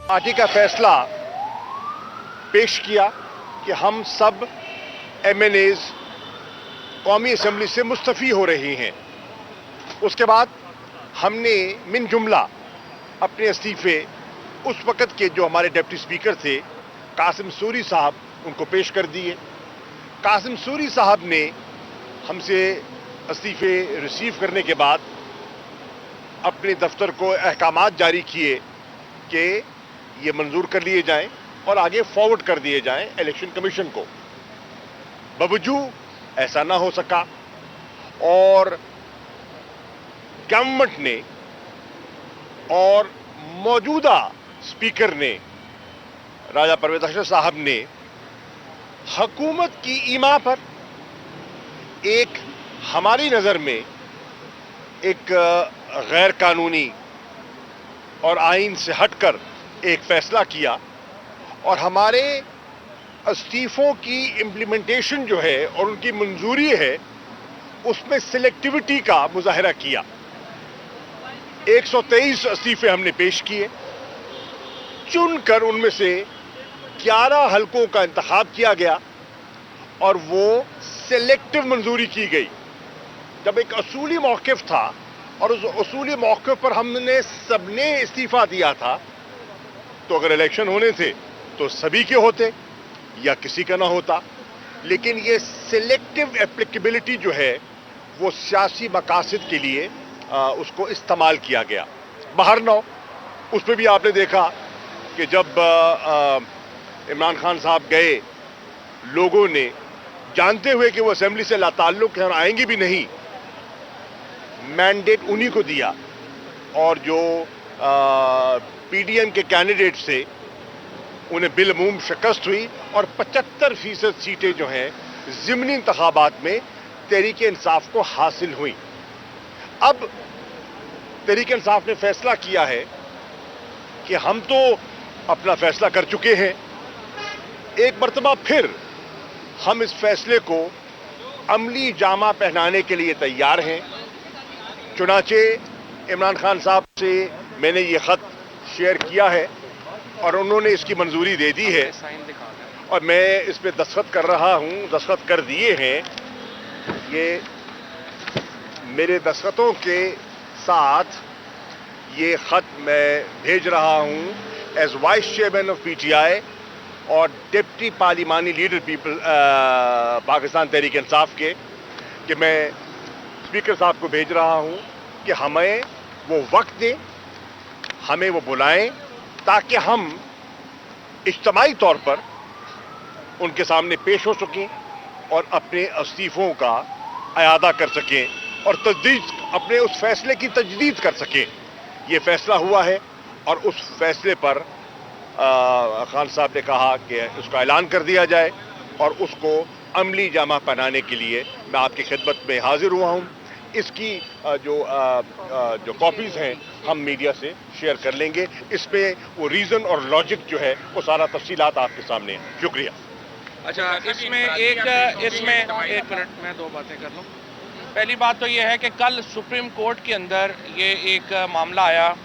Party का फैसला पेश किया कि हम सब एमएनएज कौमी असम्बली से मुस्तफ़ी हो रही हैं। उसके बाद हमने मिन जुमला अपने इस्तीफे उस वक़्त के जो हमारे डिप्टी स्पीकर थे कासिम सूरी साहब उनको पेश कर दिए। कासिम सूरी साहब ने हमसे इस्तीफे रिसीव करने के बाद अपने दफ्तर को अहकामात जारी किए कि ये मंजूर कर लिए जाएं और आगे फॉरवर्ड कर दिए जाएं इलेक्शन कमीशन को। बावजूद ऐसा ना हो सका और गवर्नमेंट ने और मौजूदा स्पीकर ने राजा परवेज अख्तर साहब ने हुकूमत की ईमा पर एक हमारी नज़र में एक गैर कानूनी और आइन से हटकर एक फैसला किया और हमारे इस्तीफों की इम्प्लीमेंटेशन जो है और उनकी मंजूरी है उसमें सिलेक्टिविटी का मुजाहरा किया। 123 इस्तीफे हमने पेश किए, चुनकर उनमें से 11 हलकों का इंतखाब किया गया और वो सिलेक्टिव मंजूरी की गई। जब एक असूली मौक़िफ़ था और उस असूली मौक़िफ़ पर हमने सबने इस्तीफ़ा दिया था तो अगर इलेक्शन होने थे तो सभी के होते या किसी का ना होता, लेकिन ये सिलेक्टिव एप्लीकेबिलिटी जो है वो सियासी मकासद के लिए उसको इस्तेमाल किया गया। बहरनौ उसमें भी आपने देखा कि जब इमरान खान साहब गए, लोगों ने जानते हुए कि वो असेंबली से लाताल्लुक़ हैं और आएंगे भी नहीं, मैंडेट उन्हीं को दिया और जो पीडीएम के कैंडिडेट से उन्हें बिलमूम शिकस्त हुई और 75% सीटें जो हैं ज़िमनी इंतखाबात में तहरीक इंसाफ को हासिल हुई। अब तहरीक इंसाफ ने फैसला किया है कि हम तो अपना फैसला कर चुके हैं, एक मरतबा फिर हम इस फैसले को अमली जामा पहनाने के लिए तैयार हैं। चुनाचे इमरान खान साहब से मैंने ये ख़त शेयर किया है और उन्होंने इसकी मंजूरी दे दी है और मैं इस पे दस्तखत कर रहा हूँ, दस्तखत कर दिए हैं। ये मेरे दस्तखतों के साथ ये ख़त मैं भेज रहा हूँ as vice chairman of PTI और डिप्टी पार्लिमानी लीडर पाकिस्तान तहरीक इंसाफ के, कि मैं स्पीकर साहब को भेज रहा हूँ कि हमें वो वक्त दें, हमें वो बुलाएं ताकि हम इज्तिमाई तौर पर उनके सामने पेश हो सकें और अपने इस्तीफ़ों का अयादा कर सकें और तजदीद अपने उस फैसले की तजदीद कर सकें। ये फैसला हुआ है और उस फैसले पर खान साहब ने कहा कि उसका ऐलान कर दिया जाए और उसको अमली जामा पहनाने के लिए मैं आपकी खिदमत में हाजिर हुआ हूँ। इसकी जो कॉपीज़ हैं हम मीडिया से शेयर कर लेंगे। इस पे वो रीज़न और लॉजिक जो है वो सारा तफसीलात आपके सामने है। शुक्रिया। अच्छा, इसमें एक मिनट मैं दो बातें कर लूँ। पहली बात तो ये है कि कल सुप्रीम कोर्ट के अंदर ये एक मामला आया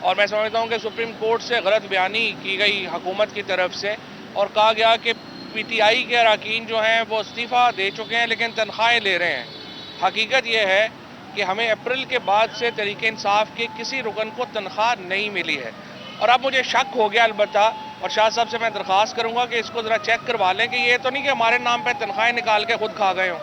और मैं समझता हूँ कि सुप्रीम कोर्ट से गलत बयानी की गई हुकूमत की तरफ से और कहा गया कि पीटीआई के अरकान जो हैं वो इस्तीफ़ा दे चुके हैं लेकिन तनख्वाहें ले रहे हैं। हकीकत ये है कि हमें अप्रैल के बाद से तहरीक इंसाफ के किसी रुकन को तनख्वाह नहीं मिली है और अब मुझे शक हो गया अलबत्ता, और शाह साहब से मैं दरख्वास्त करूँगा कि इसको ज़रा चेक करवा लें कि ये तो नहीं कि हमारे नाम पर तनख्वाहें निकाल के खुद खा गए हों,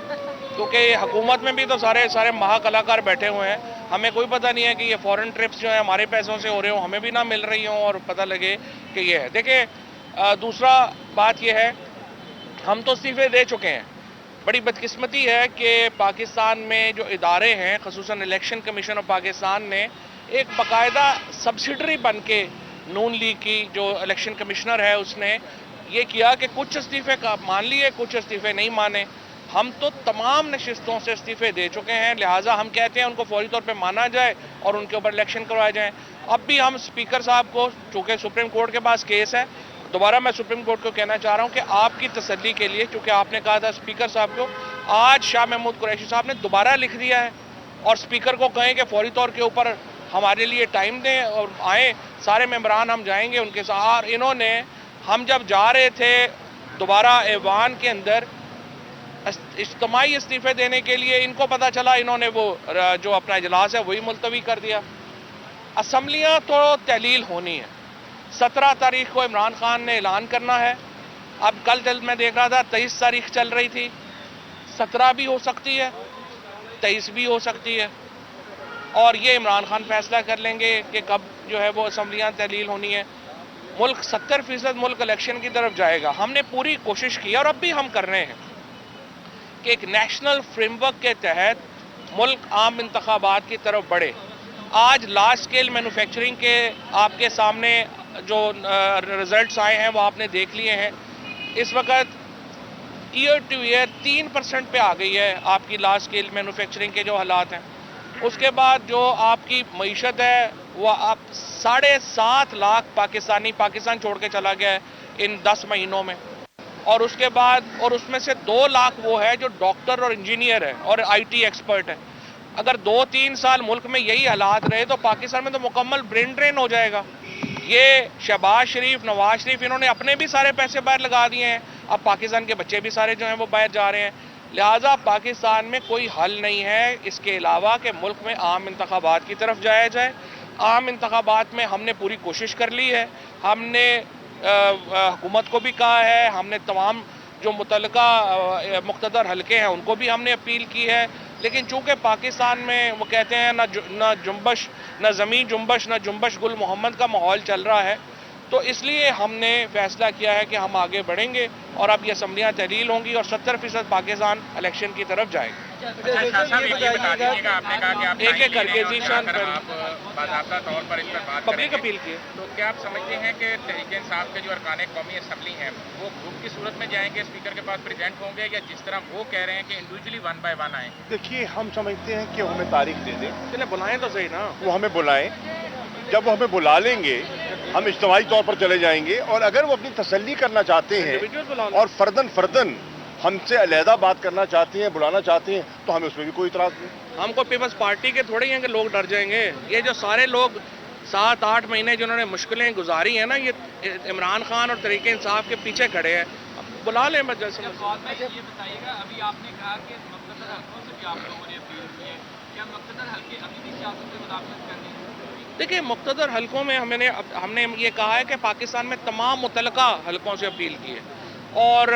क्योंकि हुकूमत में भी तो सारे महाकलाकार बैठे हुए हैं। हमें कोई पता नहीं है कि ये फॉरेन ट्रिप्स जो है हमारे पैसों से हो रहे हों, हमें भी ना मिल रही हों और पता लगे कि ये है। देखिए, दूसरा बात ये है, हम तो इस्तीफ़े दे चुके हैं। बड़ी बदकिस्मती है कि पाकिस्तान में जो इदारे हैं, ख़ुसूसन इलेक्शन कमीशन ऑफ पाकिस्तान ने एक बाकायदा सब्सिडरी बन के नून लीग की जो इलेक्शन कमिश्नर है उसने ये किया कि कुछ इस्तीफ़े का मान लिए, कुछ इस्तीफ़े नहीं माने। हम तो तमाम नशिस्तों से इस्तीफ़े दे चुके हैं, लिहाजा हम कहते हैं उनको फौरी तौर पे माना जाए और उनके ऊपर इलेक्शन करवाए जाएँ। अब भी हम स्पीकर साहब को, चूँकि सुप्रीम कोर्ट के पास केस है, दोबारा मैं सुप्रीम कोर्ट को कहना चाह रहा हूँ कि आपकी तसल्ली के लिए, क्योंकि आपने कहा था स्पीकर साहब को, आज शाह महमूद कुरैशी साहब ने दोबारा लिख दिया है और स्पीकर को कहें कि फौरी तौर के ऊपर ہمارے لیے ٹائم دیں اور آئیں سارے ممبران، ہم جائیں گے ان کے ساتھ. اور انہوں نے ہم جب جا رہے تھے دوبارہ ایوان کے اندر اجتماعی استعفے دینے کے لیے، ان کو پتہ چلا انہوں نے وہ جو اپنا اجلاس ہے وہی ملتوی کر دیا. اسمبلیاں تو تحلیل ہونی ہے. 17 تاریخ کو عمران خان نے اعلان کرنا ہے. اب کل میں دیکھ رہا تھا 23 تاریخ چل رہی تھی، 17 بھی ہو سکتی ہے، 23 بھی ہو سکتی ہے. اور یہ عمران خان فیصلہ کر لیں گے کہ کب جو ہے وہ اسمبلیاں تحلیل ہونی ہے. ملک 70% ملک الیکشن کی طرف جائے گا. ہم نے پوری کوشش کی اور اب بھی ہم کر رہے ہیں کہ ایک نیشنل فریم ورک کے تحت ملک عام انتخابات کی طرف بڑھے. آج لارج اسکیل مینوفیکچرنگ کے آپ کے سامنے جو رزلٹس آئے ہیں وہ آپ نے دیکھ لیے ہیں. اس وقت ایئر ٹو ایئر 3% پہ آ گئی ہے آپ کی لارج اسکیل مینوفیکچرنگ کے جو حالات ہیں. اس کے بعد جو آپ کی معیشت ہے وہ آپ 7.5 لاکھ پاکستان چھوڑ کے چلا گیا ہے ان 10 مہینوں میں. اور اس کے بعد اور اس میں سے 2 لاکھ وہ ہے جو ڈاکٹر اور انجینئر ہے اور آئی ٹی ایکسپرٹ ہے. اگر 2-3 سال ملک میں یہی حالات رہے تو پاکستان میں تو مکمل برین ڈرین ہو جائے گا. یہ شہباز شریف، نواز شریف، انہوں نے اپنے بھی سارے پیسے باہر لگا دیے ہیں. اب پاکستان کے بچے بھی سارے جو ہیں وہ باہر جا رہے ہیں. لہٰذا پاکستان میں کوئی حل نہیں ہے اس کے علاوہ کہ ملک میں عام انتخابات کی طرف جایا جائے. عام انتخابات میں ہم نے پوری کوشش کر لی ہے. ہم نے حکومت کو بھی کہا ہے، ہم نے تمام جو متعلقہ مقتدر حلقے ہیں ان کو بھی ہم نے اپیل کی ہے. لیکن چونکہ پاکستان میں وہ کہتے ہیں نہ جنبش، نہ زمین جنبش، نہ جنبش گل محمد کا ماحول چل رہا ہے، تو اس لیے ہم نے فیصلہ کیا ہے کہ ہم آگے بڑھیں گے اور اب یہ اسمبلیاں تحلیل ہوں گی اور 70% پاکستان الیکشن کی طرف جائے گا. شاہ صاحب یہ بتا دیجیے گا، آپ نے کہا کہ آپ ایک ایک کر کے آپ باضابطہ طور پر اس پر بات کریں پبلک گے، اپیل کی ہے. تو کیا آپ سمجھتے ہیں کہ تحریک انصاف کے جو ارکان قومی اسمبلی ہیں وہ گروپ کی صورت میں جائیں گے، اسپیکر کے پاس پریزنٹ ہوں گے، یا جس طرح وہ کہہ رہے ہیں کہ انڈیویجلی 1 بائی 1 آئیں؟ دیکھیے، ہم سمجھتے ہیں کہ وہ ہمیں تاریخ دے دیں. انہیں بلائیں تو صحیح نا. وہ ہمیں بلائیں. جب وہ ہمیں بلا لیں گے ہم اجتماعی طور پر چلے جائیں گے. اور اگر وہ اپنی تسلی کرنا چاہتے ہیں اور فردن ہم سے علیحدہ بات کرنا چاہتے ہیں، بلانا چاہتے ہیں، تو ہمیں اس میں بھی کوئی اعتراض نہیں. ہم کو پیپلز پارٹی کے تھوڑے ہیں کہ لوگ ڈر جائیں گے. یہ جو سارے لوگ 7-8 مہینے جنہوں نے مشکلیں گزاری ہیں نا، یہ عمران خان اور تحریک انصاف کے پیچھے کھڑے ہیں. بلا لیں بس. جیسے یہ بتائیے گا، ابھی آپ نے کہا کہ مقتدر حلقوں سے بھی آپ لوگوں نے اپیل کی ہے، کیا مقتدر حلقے ابھی بھی سیاست میں مداخلت کرنے ہیں؟ دیکھیں، مقتدر حلقوں میں ہم نے یہ کہا ہے کہ پاکستان میں تمام متعلقہ حلقوں سے اپیل کی ہے. اور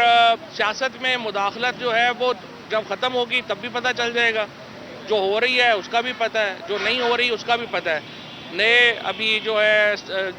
سیاست میں مداخلت جو ہے وہ جب ختم ہوگی تب بھی پتہ چل جائے گا. جو ہو رہی ہے اس کا بھی پتہ ہے، جو نہیں ہو رہی اس کا بھی پتہ ہے. نئے ابھی جو ہے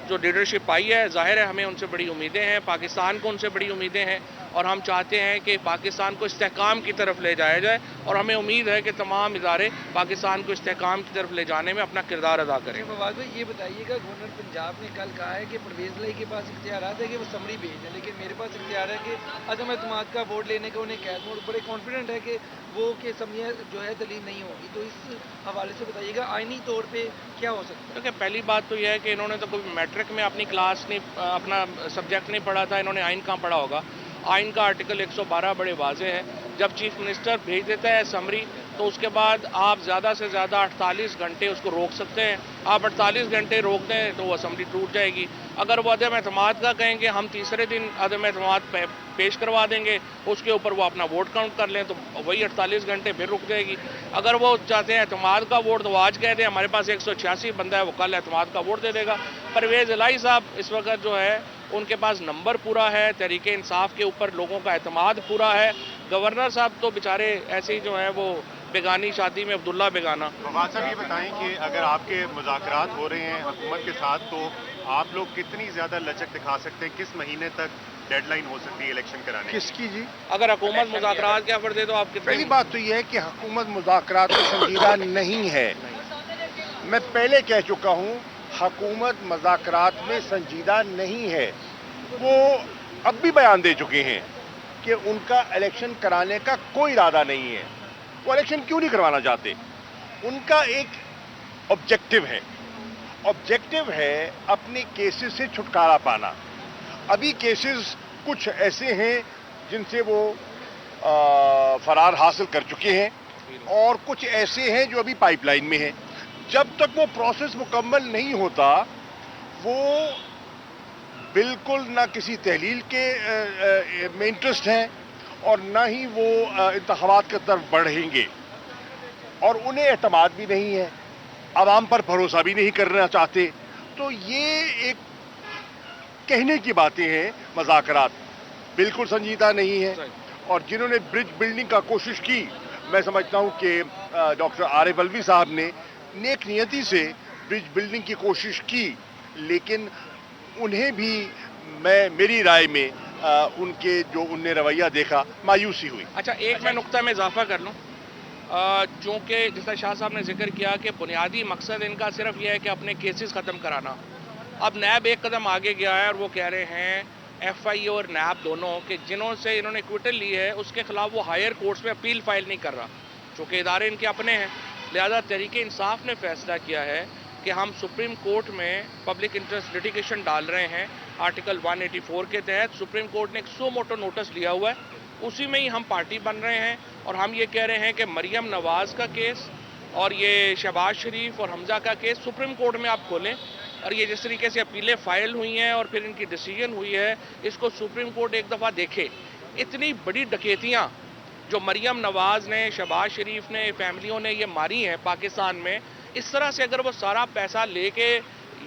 جو لیڈرشپ آئی ہے، ظاہر ہے ہمیں ان سے بڑی امیدیں ہیں، پاکستان کو ان سے بڑی امیدیں ہیں، اور ہم چاہتے ہیں کہ پاکستان کو استحکام کی طرف لے جایا جائے. اور ہمیں امید ہے کہ تمام ادارے پاکستان کو استحکام کی طرف لے جانے میں اپنا کردار ادا کریں. فواد بھائی یہ بتائیے گا، گورنر پنجاب نے کل کہا ہے کہ پرویز لائی کے پاس اختیارات ہے کہ وہ سمری بھیج دیں، لیکن میرے پاس اختیار ہے کہ عدم اعتماد کا ووٹ لینے کا انہیں قید موڈ. بڑے کانفیڈنٹ ہے کہ وہ کہ اسمبلیاں جو ہے دلیل نہیں ہوگی. تو اس حوالے سے بتائیے گا آئینی طور پہ کیا ہو سکتا ہے؟ کیونکہ پہلی بات تو یہ ہے کہ انہوں نے تو کوئی میٹرک میں اپنی کلاس نہیں، اپنا سبجیکٹ نہیں پڑھا تھا. انہوں نے آئین کہاں پڑھا ہوگا؟ آئین کا آرٹیکل 112 بڑے واضح ہے. جب چیف منسٹر بھیج دیتا ہے سمری تو اس کے بعد آپ زیادہ سے زیادہ 48 گھنٹے اس کو روک سکتے ہیں. آپ 48 گھنٹے روک دیں تو وہ اسمبلی ٹوٹ جائے گی. اگر وہ عدم اعتماد کا کہیں گے ہم تیسرے دن عدم اعتماد پیش کروا دیں گے، اس کے اوپر وہ اپنا ووٹ کاؤنٹ کر لیں تو وہی 48 گھنٹے پھر رک جائے گی. اگر وہ چاہتے ہیں اعتماد کا ووٹ تو وہ آج کہہ دیں ہمارے پاس 186 بندہ ہے، وہ کل اعتماد کا ووٹ دے دے گا. پرویز الہی صاحب اس وقت جو ہے ان کے پاس نمبر پورا ہے، تحریک انصاف کے اوپر لوگوں کا اعتماد پورا ہے. گورنر صاحب تو بیچارے ایسے ہی جو ہیں وہ بیگانی شادی میں عبداللہ بیگانہ. فواد صاحب یہ بتائیں کہ اگر آپ کے مذاکرات ہو رہے ہیں حکومت کے ساتھ تو آپ لوگ کتنی زیادہ لچک دکھا سکتے ہیں؟ کس مہینے تک ڈیڈ لائن ہو سکتی ہے الیکشن کرانے کی؟ کس کی جی؟ اگر حکومت مذاکرات کے آفر دے تو آپ کتنے؟ پہلی بات تو یہ ہے کہ حکومت مذاکرات کو سنجیدہ نہیں ہے. میں پہلے کہہ چکا ہوں حکومت مذاکرات میں سنجیدہ نہیں ہے. وہ اب بھی بیان دے چکے ہیں کہ ان کا الیکشن کرانے کا کوئی ارادہ نہیں ہے. وہ الیکشن کیوں نہیں کروانا چاہتے؟ ان کا ایک آبجیکٹو ہے اپنے کیسز سے چھٹکارا پانا. ابھی کیسز کچھ ایسے ہیں جن سے وہ فرار حاصل کر چکے ہیں اور کچھ ایسے ہیں جو ابھی پائپ لائن میں ہیں. जब तक वो प्रोसेस मुकम्मल नहीं होता वो बिल्कुल ना किसी तहलील के में इंटरेस्ट हैं और ना ही वो इंतखाबात की तरफ बढ़ेंगे और उन्हें एतमाद भी नहीं है, आवाम पर भरोसा भी नहीं करना चाहते। तो ये एक कहने की बातें हैं, मज़ाकरात बिल्कुल संजीदा नहीं है। और जिन्होंने ब्रिज बिल्डिंग का कोशिश की, मैं समझता हूं कि डॉक्टर आरिफ अलवी साहब ने नेक नियति से ब्रिज बिल्डिंग की कोशिश की, लेकिन उन्हें भी मेरी राय में उनके जो उनने रवैया देखा मायूसी हुई। अच्छा, एक मैं नुक्ता में इजाफा कर लूँ, चूँकि जैसा शाह साहब ने जिक्र किया कि बुनियादी मकसद इनका सिर्फ यह है कि अपने केसेस ख़त्म कराना। अब नैब एक कदम आगे गया है और वो कह रहे हैं एफआई और नैब दोनों कि जिन्हों से इन्होंने क्विटल ली है उसके खिलाफ वो हायर कोर्ट्स में अपील फाइल नहीं कर रहा, चूँकि इदारे इनके अपने हैं। लिहाजा तहरीक इंसाफ ने फैसला किया है कि हम सुप्रीम कोर्ट में पब्लिक इंटरेस्ट लिटिगेशन डाल रहे हैं। आर्टिकल 184 के तहत सुप्रीम कोर्ट ने एक सो मोटो नोटिस लिया हुआ है, उसी में ही हम पार्टी बन रहे हैं और हम ये कह रहे हैं कि मरियम नवाज़ का केस और ये शहबाज शरीफ और हमजा का केस सुप्रीम कोर्ट में आप खोलें और ये जिस तरीके से अपीलें फाइल हुई हैं और फिर इनकी डिसीजन हुई है, इसको सुप्रीम कोर्ट एक दफ़ा देखे। इतनी बड़ी डकैतियाँ जो मरियम नवाज़ ने, शहबाज शरीफ ने, फैमिलियों ने ये मारी हैं पाकिस्तान में, इस तरह से अगर वो सारा पैसा लेके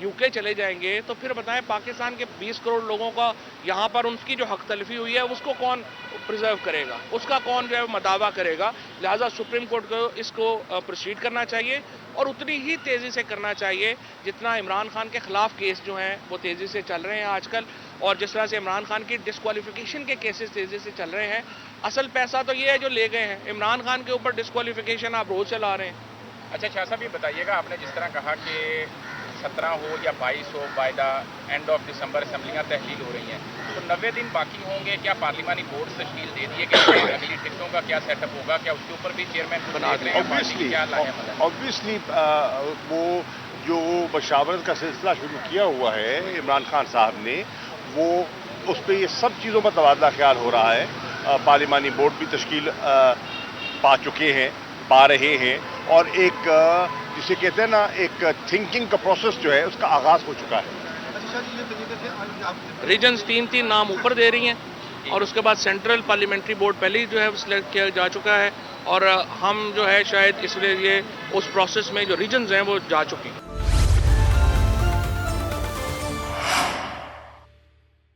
यूके चले जाएंगे तो फिर बताएं पाकिस्तान के 20 करोड़ लोगों का यहाँ पर उनकी जो हक तलफी हुई है उसको कौन प्रिजर्व करेगा, उसका कौन जो है मदावा करेगा। लिहाजा सुप्रीम कोर्ट को इसको प्रोसीड करना चाहिए और उतनी ही तेज़ी से करना चाहिए जितना इमरान खान के ख़िलाफ़ केस जो हैं वो तेज़ी से चल रहे हैं आजकल, और जिस तरह से इमरान खान की डिस्क्वालिफिकेशन के केसेस तेज़ी से चल रहे हैं। असल पैसा तो ये है जो ले गए हैं, इमरान खान के ऊपर डिस्क्वालिफिकेशन आप रोज़ चला रहे हैं। अच्छा शाह साहब, ये बताइएगा, आपने जिस तरह कहा कि 17 हो या 22 हो, by the end of December असम्बलियाँ तहलील हो रही हैं, तो 90 दिन बाकी होंगे, क्या पार्लिमानी बोर्ड तश्कील दे दिए गए, अगली टिकटों का क्या सेटअप होगा, क्या उसके ऊपर भी चेयरमैन बना रहे हैं? ऑब्वियसली वो जो मशावरत का सिलसिला शुरू किया हुआ है इमरान खान साहब ने, वो उस पर ये सब चीज़ों पर तबादला ख्याल हो रहा है। पार्लिमानी बोर्ड भी तश्कील पा चुके हैं, पा रहे हैं, और एक जिसे कहते हैं ना एक थिंकिंग का प्रोसेस जो है उसका आगाज़ हो चुका है। रीजन्स 3-3 नाम ऊपर दे रही हैं और उसके बाद सेंट्रल पार्लियामेंट्री बोर्ड पहले ही जो है सिलेक्ट किया जा चुका है और हम जो है शायद इसलिए ये उस प्रोसेस में जो रीजन्स हैं वो जा चुके हैं।